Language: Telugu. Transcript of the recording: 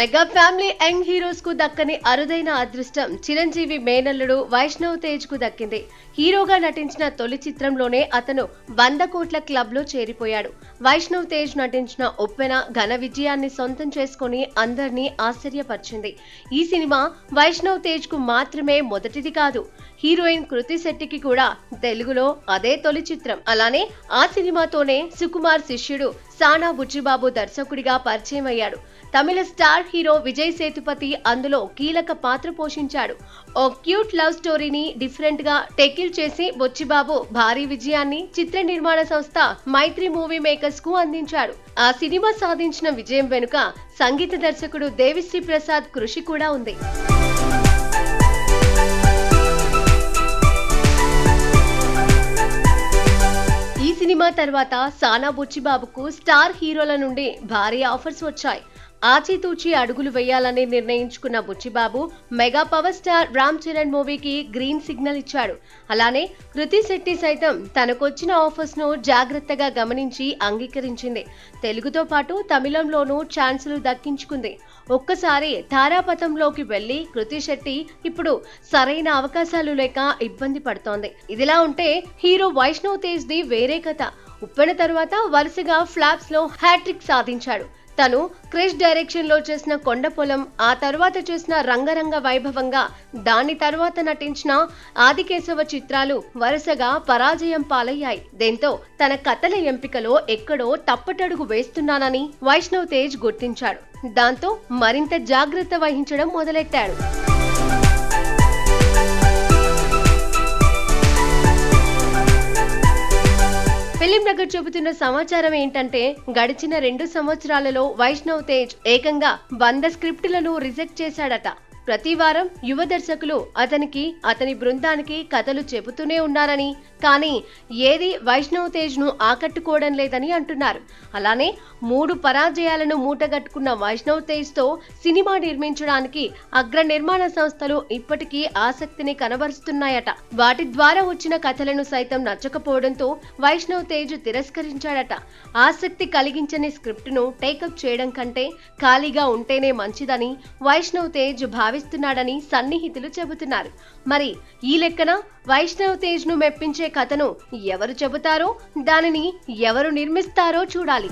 మెగా ఫ్యామిలీ యంగ్ హీరోస్ కు దక్కని అరుదైన అదృష్టం చిరంజీవి మేనల్లుడు వైష్ణవ్ తేజ్ కు దక్కింది. హీరోగా నటించిన తొలి చిత్రంలోనే అతను 100 కోట్ల క్లబ్ లో చేరిపోయాడు. వైష్ణవ్ తేజ్ నటించిన ఉప్పెన ఘన విజయాన్ని సొంతం చేసుకుని అందరినీ ఆశ్చర్యపరిచింది. ఈ సినిమా వైష్ణవ్ తేజ్ కు మాత్రమే మొదటిది కాదు, హీరోయిన్ కృతి శెట్టికి కూడా తెలుగులో అదే తొలి చిత్రం. అలానే ఆ సినిమాతోనే సుకుమార్ శిష్యుడు సానా బుచ్చిబాబు దర్శకుడిగా పరిచయం అయ్యాడు. తమిళ స్టార్ హీరో విజయ్ సేతుపతి అందులో కీలక పాత్ర పోషించాడు. ఓ క్యూట్ లవ్ స్టోరీని డిఫరెంట్ గా టెకిల్ చేసి బుచ్చిబాబు భారీ విజయాన్ని చిత్ర నిర్మాణ సంస్థ మైత్రి మూవీ మేకర్స్ కు అందించాడు. ఆ సినిమా సాధించిన విజయం వెనుక సంగీత దర్శకుడు దేవిశ్రీ ప్రసాద్ కృషి కూడా ఉంది. ఈ సినిమా తర్వాత సానా బుచ్చిబాబుకు స్టార్ హీరోల నుండి భారీ ఆఫర్స్ వచ్చాయి. ఆచితూచి అడుగులు వేయాలని నిర్ణయించుకున్న Buchibabu mega power star Ram Charan మూవీకి గ్రీన్ సిగ్నల్ ఇచ్చాడు. అలానే కృతి శెట్టి సైతం తనకొచ్చిన ఆఫర్స్ ను జాగ్రత్తగా గమనించి అంగీకరించింది. తెలుగుతో పాటు తమిళంలోనూ ఛాన్సులు దక్కించుకుంది. ఒక్కసారి తారాపథంలోకి వెళ్లి కృతి శెట్టి ఇప్పుడు సరైన అవకాశాలు లేక ఇబ్బంది పడుతోంది. ఇదిలా ఉంటే హీరో వైష్ణవ్ తేజ్ ది వేరే కథ. ఉప్పెన తర్వాత వరుసగా ఫ్లాప్స్ లో హ్యాట్రిక్ సాధించాడు. తను క్రిష్ డైరెక్షన్ లో చేసిన కొండపొలం, ఆ తర్వాత చేసిన రంగరంగ వైభవంగా, దాని తర్వాత నటించిన ఆదికేశవ చిత్రాలు వరుసగా పరాజయం పాలయ్యాయి. దీంతో తన కథల ఎంపికలో ఎక్కడో తప్పటడుగు వేస్తున్నానని వైష్ణవ్ తేజ్ గుర్తించాడు. దాంతో మరింత జాగ్రత్త వహించడం మొదలెట్టాడు. ఫిలిం నగర్ చెబుతున్న సమాచారం ఏంటంటే, గడిచిన 2 సంవత్సరాలలో వైష్ణవ్ తేజ్ ఏకంగా 100 స్క్రిప్టులను రిజెక్ట్ చేశాడట. ప్రతి వారం యువ దర్శకులు అతనికి, అతని బృందానికి కథలు చెబుతూనే ఉన్నారని, కానీ ఏది వైష్ణవ్ తేజ్ ను ఆకట్టుకోవడం లేదని అంటున్నారు. అలానే 3 పరాజయాలను మూటగట్టుకున్న వైష్ణవ్ తేజ్ తో సినిమా నిర్మించడానికి అగ్ర నిర్మాణ సంస్థలు ఇప్పటికీ ఆసక్తిని కనబరుస్తున్నాయట. వాటి ద్వారా వచ్చిన కథలను సైతం నచ్చకపోవడంతో వైష్ణవ్ తేజ్ తిరస్కరించాడట. ఆసక్తి కలిగించని స్క్రిప్ట్ ను టేకప్ చేయడం కంటే ఖాళీగా ఉంటేనే మంచిదని వైష్ణవ్ తేజ్ భావిస్తున్నాడని సన్నిహితులు చెబుతున్నారు. మరి ఈ లెక్కన వైష్ణవ్ తేజ్ ను మెప్పించే కథను ఎవరు చెబుతారో, దానిని ఎవరు నిర్మిస్తారో చూడాలి.